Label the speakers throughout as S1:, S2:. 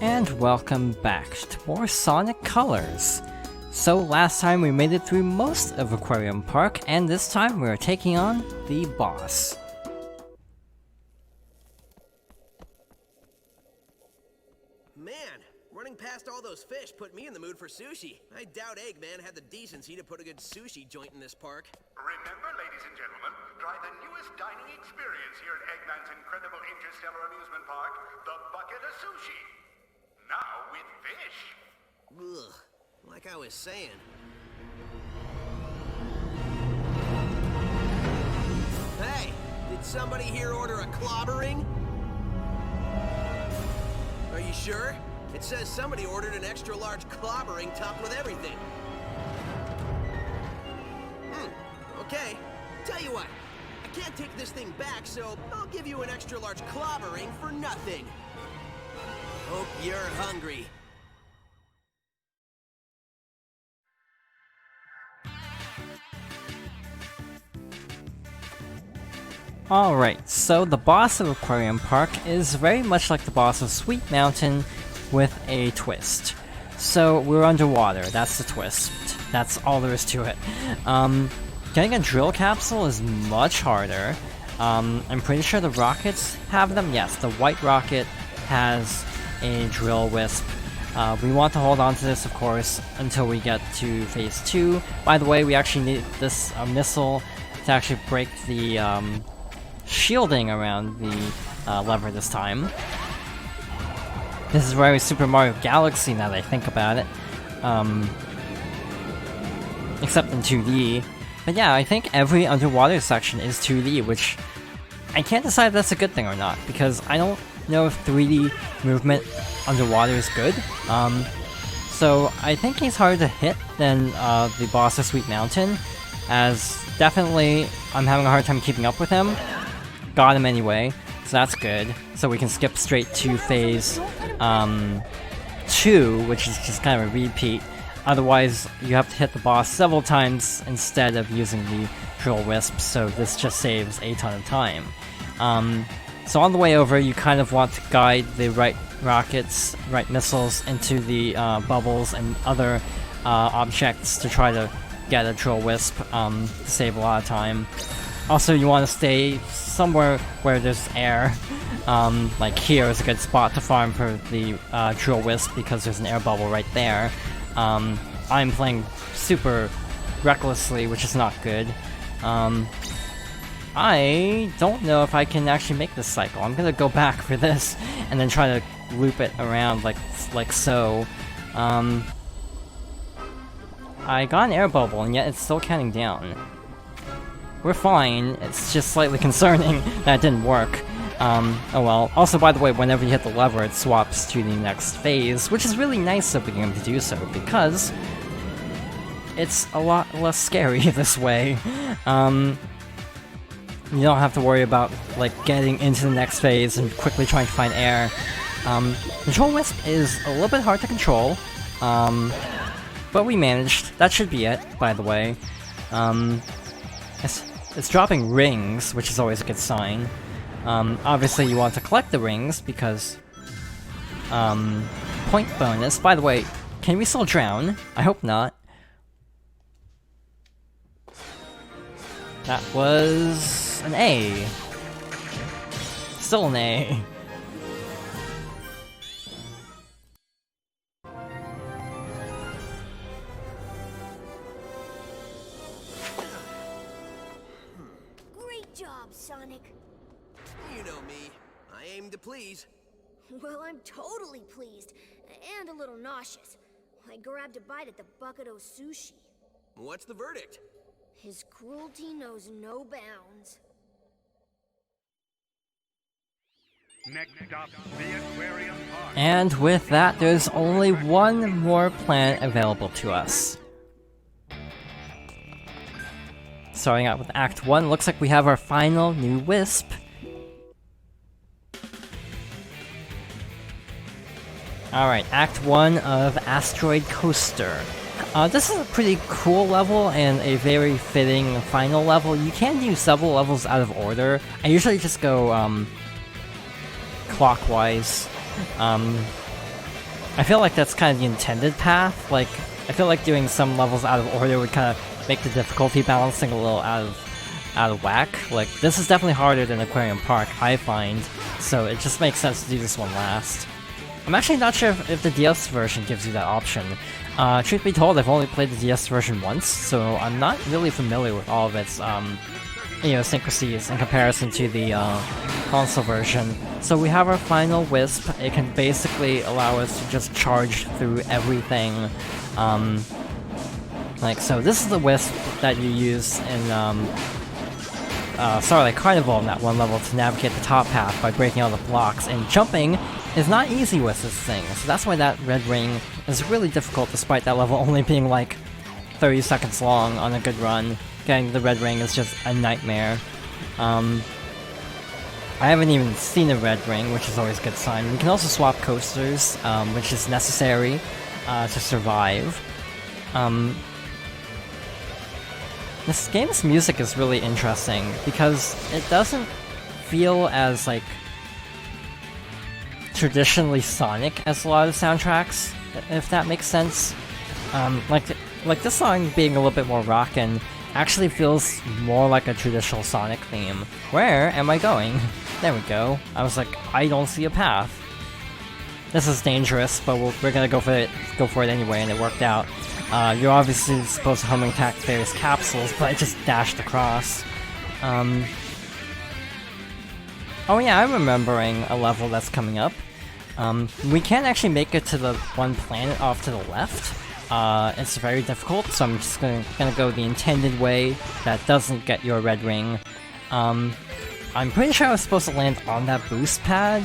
S1: And welcome back to more Sonic Colors. So last time we made it through most of Aquarium Park, and this time we're taking on the boss.
S2: Man, running past all those fish put me in the mood for sushi. I doubt Eggman had the decency to put a good sushi joint in this park.
S3: Remember, ladies and gentlemen, try the newest dining experience here at Eggman's incredible interstellar amusement park, the bucket of sushi. Now with fish.
S2: Ugh, like I was saying. Hey, did somebody here order a clobbering? Are you sure? It says somebody ordered an extra large clobbering topped with everything. Okay. Tell you what, I can't take this thing back, so I'll give you an extra large clobbering for nothing. Hope you're hungry.
S1: Alright, so the boss of Aquarium Park is very much like the boss of Sweet Mountain with a twist. So we're underwater, that's the twist. That's all there is to it. Getting a drill capsule is much harder. I'm pretty sure the rockets have them. Yes, the white rocket has a drill wisp. We want to hold on to this, of course, until we get to phase 2. By the way, we actually need this missile to actually break the shielding around the lever this time. This is very Super Mario Galaxy now that I think about it. Except in 2D. But yeah, I think every underwater section is 2D, which I can't decide if that's a good thing or not, because I don't know if 3D movement underwater is good. So I think he's harder to hit than the boss of Sweet Mountain, as definitely I'm having a hard time keeping up with him. Got him anyway, so that's good. So we can skip straight to phase 2, which is just kind of a repeat. Otherwise, you have to hit the boss several times instead of using the drill wisp, so this just saves a ton of time. So on the way over, you kind of want to guide the right rockets, right missiles into the bubbles and other objects to try to get a drill wisp to save a lot of time. Also, you want to stay somewhere where there's air. Like here is a good spot to farm for the drill wisp because there's an air bubble right there. I'm playing super recklessly, which is not good. I don't know if I can actually make this cycle. I'm gonna go back for this and then try to loop it around like so. I got an air bubble and yet it's still counting down. We're fine, it's just slightly concerning that it didn't work. Oh well. Also, by the way, whenever you hit the lever, it swaps to the next phase, which is really nice of the game to do so, because it's a lot less scary this way. You don't have to worry about, like, getting into the next phase and quickly trying to find air. Control Wisp is a little bit hard to control, but we managed. That should be it, by the way. It's dropping rings, which is always a good sign. Obviously you want to collect the rings, because, point bonus. By the way, can we still drown? I hope not. That was an A. Still an A.
S4: Great job, Sonic.
S2: You know me. I aim to please.
S4: Well, I'm totally pleased, and a little nauseous. I grabbed a bite at the bucket of sushi.
S2: What's the verdict?
S4: His cruelty knows no bounds.
S3: Next stop, the Aquarium Park.
S1: And with that, there's only one more planet available to us. Starting out with Act 1, looks like we have our final new wisp. Alright, Act 1 of Asteroid Coaster. This is a pretty cool level and a very fitting final level. You can do several levels out of order. I usually just go clockwise. I feel like that's kind of the intended path. Like, I feel like doing some levels out of order would kind of make the difficulty balancing a little out of whack. Like, this is definitely harder than Aquarium Park, I find, so it just makes sense to do this one last. I'm actually not sure if the DS version gives you that option. Truth be told, I've only played the DS version once, so I'm not really familiar with all of its, idiosyncrasies in comparison to the console version. So we have our final Wisp. It can basically allow us to just charge through everything. So this is the Wisp that you use in Starlight Carnival in that one level to navigate the top path by breaking all the blocks, and jumping is not easy with this thing, so that's why that red ring is really difficult despite that level only being like 30 seconds long on a good run. Getting the red ring is just a nightmare. I haven't even seen a red ring, which is always a good sign. We can also swap coasters, which is necessary to survive. This game's music is really interesting because it doesn't feel as like traditionally Sonic as a lot of soundtracks, if that makes sense. Like this song being a little bit more rockin' actually feels more like a traditional Sonic theme. Where am I going? There we go. I was like, I don't see a path. This is dangerous, but we're gonna go for it anyway, and it worked out. You're obviously supposed to homing attack various capsules, but I just dashed across. Oh yeah, I'm remembering a level that's coming up. We can't actually make it to the one planet off to the left. It's very difficult, so I'm just gonna go the intended way that doesn't get your red ring. I'm pretty sure I was supposed to land on that boost pad,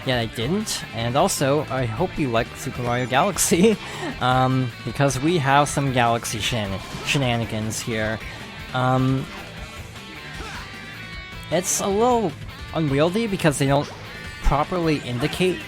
S1: yet I didn't. And also, I hope you like Super Mario Galaxy, because we have some Galaxy shenanigans here. It's a little unwieldy because they don't properly indicate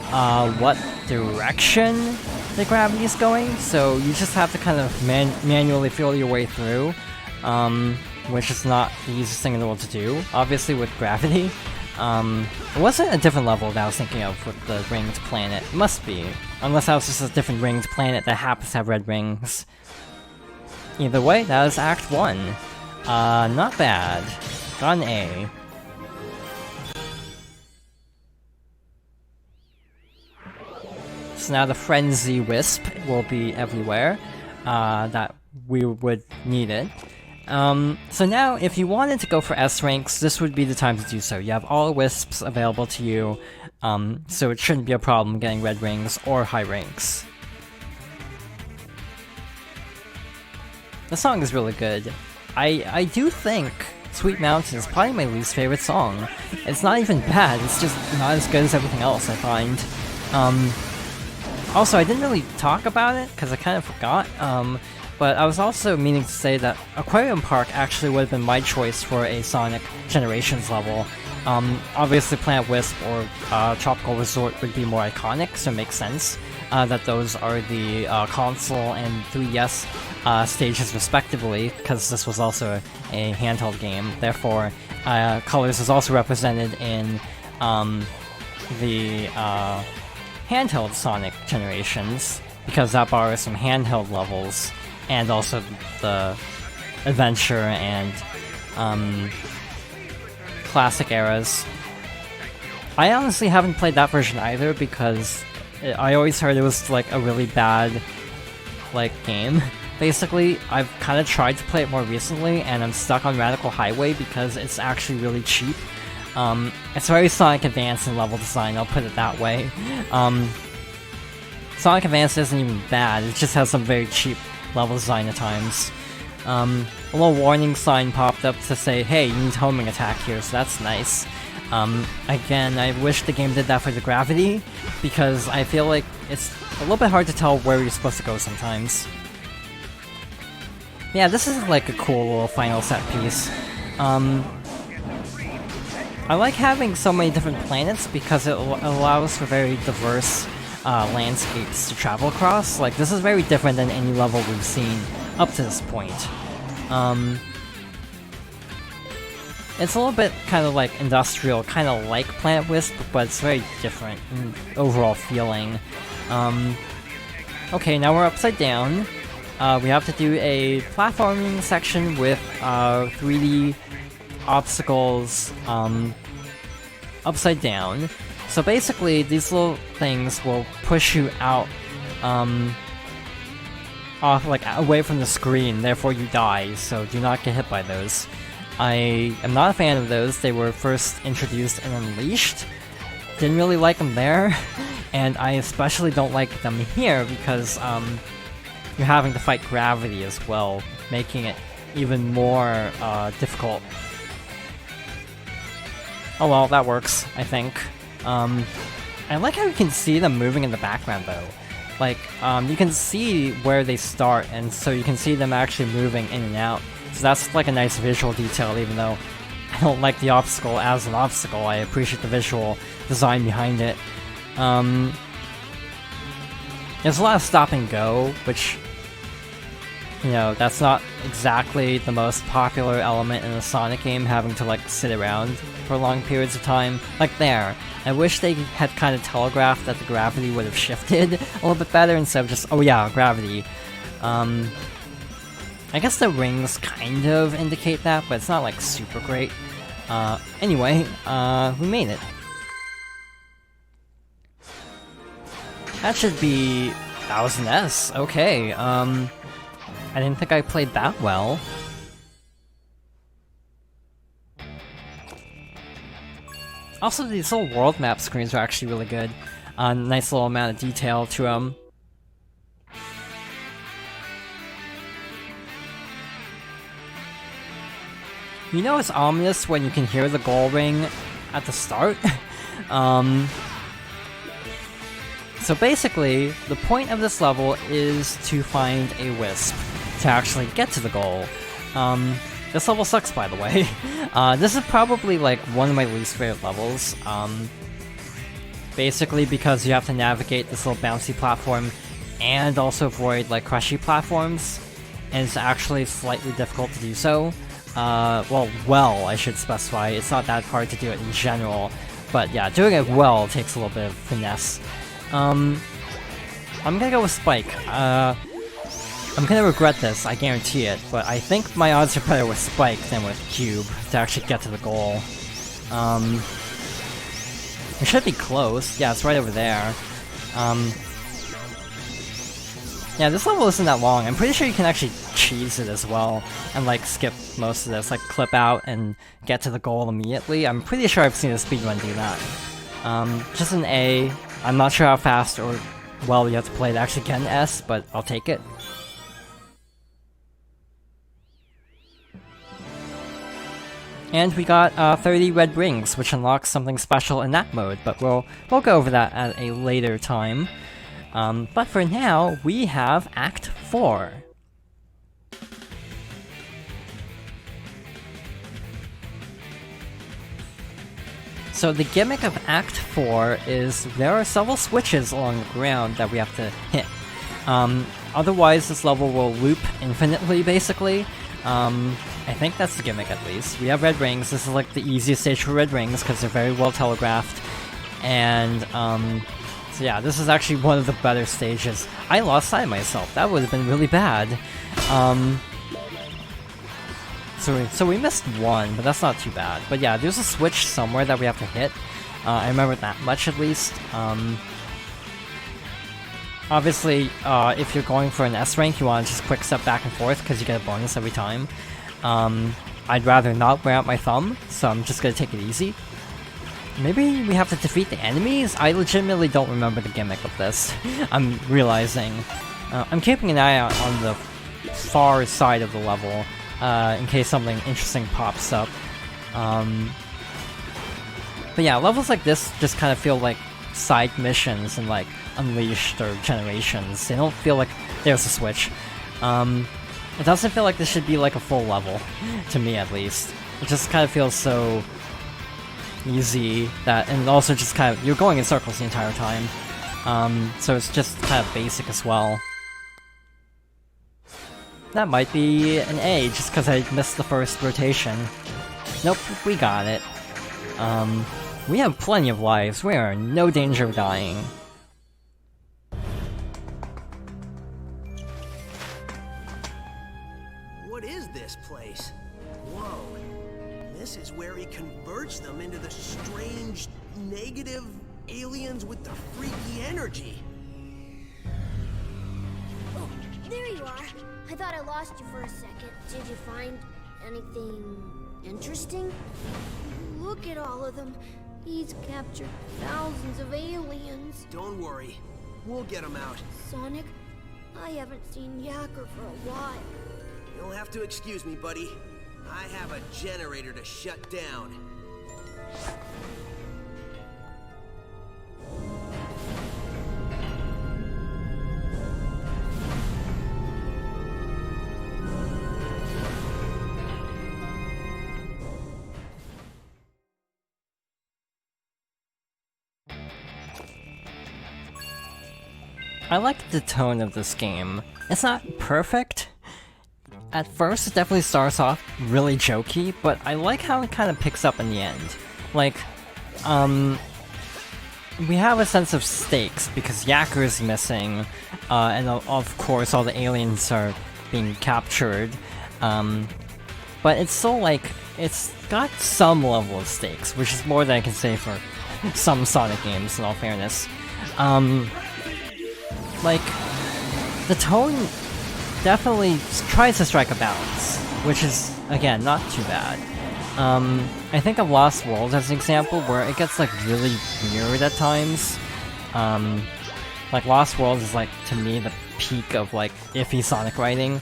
S1: what direction the gravity is going, so you just have to kind of manually feel your way through, which is not the easiest thing in the world to do, obviously, with gravity. It wasn't a different level that I was thinking of with the ringed planet. It must be. Unless that was just a different ringed planet that happens to have red rings. Either way, that was Act 1. Not bad. Got an A. So now the Frenzy Wisp will be everywhere that we would need it. So now, if you wanted to go for S ranks, this would be the time to do so. You have all Wisps available to you, so it shouldn't be a problem getting red rings or high ranks. The song is really good. I do think Sweet Mountain is probably my least favorite song. It's not even bad, it's just not as good as everything else, I find. Also, I didn't really talk about it, because I kind of forgot, but I was also meaning to say that Aquarium Park actually would have been my choice for a Sonic Generations level. Obviously Planet Wisp or Tropical Resort would be more iconic, so it makes sense that those are the console and 3DS stages respectively, because this was also a handheld game. Therefore, Colors is also represented in the handheld Sonic Generations, because that borrows some handheld levels, and also the adventure and classic eras. I honestly haven't played that version either, because I always heard it was like a really bad game. Basically, I've kind of tried to play it more recently, and I'm stuck on Radical Highway because it's actually really cheap. It's very Sonic Advance in level design, I'll put it that way. Sonic Advance isn't even bad, it just has some very cheap level design at times. A little warning sign popped up to say, hey, you need homing attack here, so that's nice. Again, I wish the game did that for the gravity, because I feel like it's a little bit hard to tell where you're supposed to go sometimes. Yeah, this is like a cool little final set piece. I like having so many different planets because it allows for very diverse landscapes to travel across. Like, this is very different than any level we've seen up to this point. It's a little bit kind of like industrial, kind of like Planet Wisp, but it's very different in overall feeling. Okay, now we're upside down. We have to do a platforming section with 3D obstacles upside down. So basically, these little things will push you out, off, like, away from the screen, therefore you die, so do not get hit by those. I am not a fan of those. They were first introduced in Unleashed. Didn't really like them there, and I especially don't like them here because, you're having to fight gravity as well, making it even more, difficult. Oh well, that works, I think. I like how you can see them moving in the background, though. Like, you can see where they start, and so you can see them actually moving in and out. So that's like a nice visual detail, even though I don't like the obstacle as an obstacle. I appreciate the visual design behind it. There's a lot of stop and go, which, you know, that's not exactly the most popular element in a Sonic game, having to, like, sit around for long periods of time. Like there. I wish they had kind of telegraphed that the gravity would have shifted a little bit better instead of just, oh yeah, gravity. I guess the rings kind of indicate that, but it's not, like, super great. Anyway, we made it. That should be 1000S. Okay, I didn't think I played that well. Also, these little world map screens are actually really good. Nice little amount of detail to them. You know it's ominous when you can hear the goal ring at the start? So basically, the point of this level is to find a wisp to actually get to the goal. This level sucks, by the way. This is probably, like, one of my least favorite levels. Basically because you have to navigate this little bouncy platform and also avoid, like, crushy platforms. And it's actually slightly difficult to do so. Well, I should specify. It's not that hard to do it in general. But yeah, doing it well takes a little bit of finesse. I'm gonna go with Spike. I'm gonna regret this, I guarantee it, but I think my odds are better with Spike than with Cube to actually get to the goal. It should be close. Yeah, it's right over there. Yeah, this level isn't that long. I'm pretty sure you can actually cheese it as well, and, like, skip most of this, like, clip out and get to the goal immediately. I'm pretty sure I've seen a speedrun do that. Just an A. I'm not sure how fast or well you have to play to actually get an S, but I'll take it. And we got 30 red rings, which unlocks something special in that mode, but we'll go over that at a later time. But for now, we have Act 4. So the gimmick of Act 4 is there are several switches along the ground that we have to hit. Otherwise, this level will loop infinitely, basically. I think that's the gimmick, at least. We have red rings. This is, like, the easiest stage for red rings, because they're very well telegraphed. And, so yeah, this is actually one of the better stages. I lost sight of myself. That would have been really bad. So we missed one, but that's not too bad. But yeah, there's a switch somewhere that we have to hit. I remember that much, at least. Obviously, if you're going for an S rank, you want to just quick step back and forth, because you get a bonus every time. I'd rather not wear out my thumb, so I'm just gonna take it easy. Maybe we have to defeat the enemies? I legitimately don't remember the gimmick of this. I'm realizing. I'm keeping an eye out on the far side of the level, in case something interesting pops up. But yeah, levels like this just kind of feel like side missions in, like, Unleashed or Generations. They don't feel like there's a switch. It doesn't feel like this should be like a full level, to me at least. It just kind of feels so easy that, and also just kind of, you're going in circles the entire time. So it's just kind of basic as well. That might be an A, just because I missed the first rotation. Nope, we got it. We have plenty of lives, we are in no danger of dying.
S2: What is this place? Whoa. This is where he converts them into the strange, negative aliens with the freaky energy.
S4: Oh, there you are. I thought I lost you for a second. Did you find anything interesting? Look at all of them. He's captured thousands of aliens.
S2: Don't worry. We'll get them out.
S4: Sonic, I haven't seen Yacker for a while.
S2: You'll have to excuse me, buddy. I have a generator to shut down.
S1: I like the tone of this game. It's not perfect. At first, it definitely starts off really jokey, but I like how it kind of picks up in the end. Like, we have a sense of stakes because Yacker's missing, and of course all the aliens are being captured. But it's still like, it's got some level of stakes, which is more than I can say for some Sonic games, in all fairness. Like, the tone definitely tries to strike a balance, which is, again, not too bad. I think of Lost World as an example, where it gets, like, really weird at times. Like, Lost World is, like, to me, the peak of, like, iffy Sonic writing.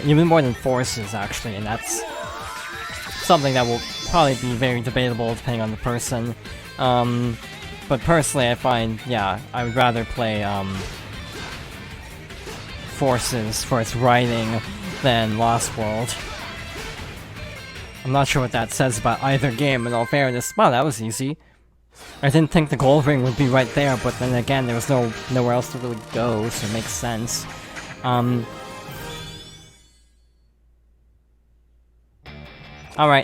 S1: Even more than Forces, actually, and that's something that will probably be very debatable depending on the person. But personally, I find, yeah, I would rather play, Forces for its writing than Lost World. I'm not sure what that says about either game, in all fairness. Wow, that was easy. I didn't think the gold ring would be right there, but then again, there was nowhere else to really go, so it makes sense. Alright,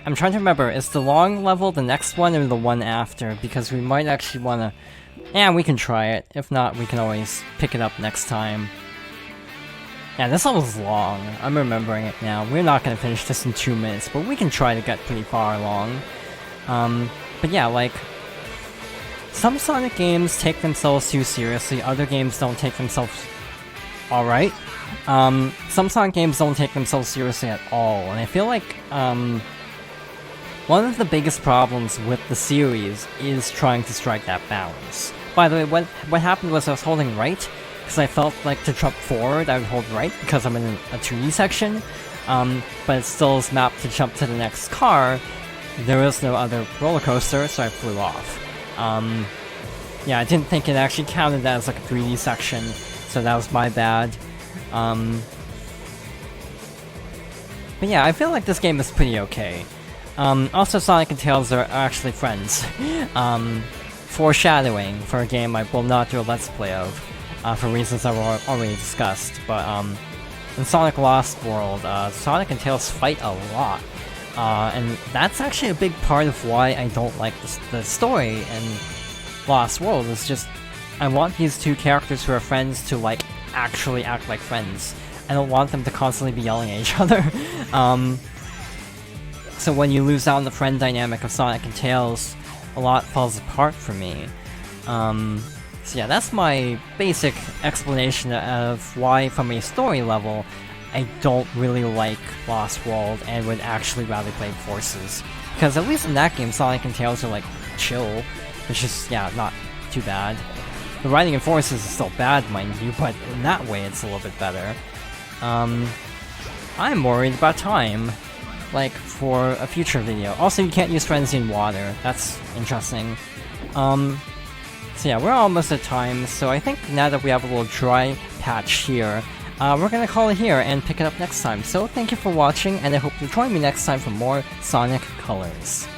S1: I'm trying to remember, is the long level the next one or the one after? Because we might actually wanna... Yeah, we can try it. If not, we can always pick it up next time. Yeah, this level's long. I'm remembering it now. We're not gonna finish this in 2 minutes, but we can try to get pretty far along. But yeah, like... Some Sonic games take themselves too seriously, other games don't take themselves alright. Some Sonic games don't take themselves seriously at all, and I feel like, one of the biggest problems with the series is trying to strike that balance. By the way, what happened was I was holding right, because I felt like to jump forward I would hold right because I'm in a 2D section, but it still is mapped to jump to the next car. There is no other roller coaster, so I flew off. Yeah, I didn't think it actually counted as like a 3D section, so that was my bad. But yeah, I feel like this game is pretty okay. Also, Sonic and Tails are actually friends. Foreshadowing for a game I will not do a Let's Play of, for reasons I've already discussed. But in Sonic Lost World, Sonic and Tails fight a lot. And that's actually a big part of why I don't like the story in Lost World. It's just, I want these two characters who are friends to, like, actually act like friends. I don't want them to constantly be yelling at each other. So when you lose out on the friend dynamic of Sonic and Tails, a lot falls apart for me. So yeah, that's my basic explanation of why, from a story level, I don't really like Lost World and would actually rather play Forces. Because at least in that game, Sonic and Tails are, like, chill, which is, yeah, not too bad. The writing in Forces is still bad, mind you, but in that way it's a little bit better. I'm worried about time, like, for a future video. Also, you can't use Frenzied water. That's interesting. So yeah, we're almost at time, so I think now that we have a little dry patch here, we're gonna call it here and pick it up next time. So thank you for watching, and I hope you join me next time for more Sonic Colors.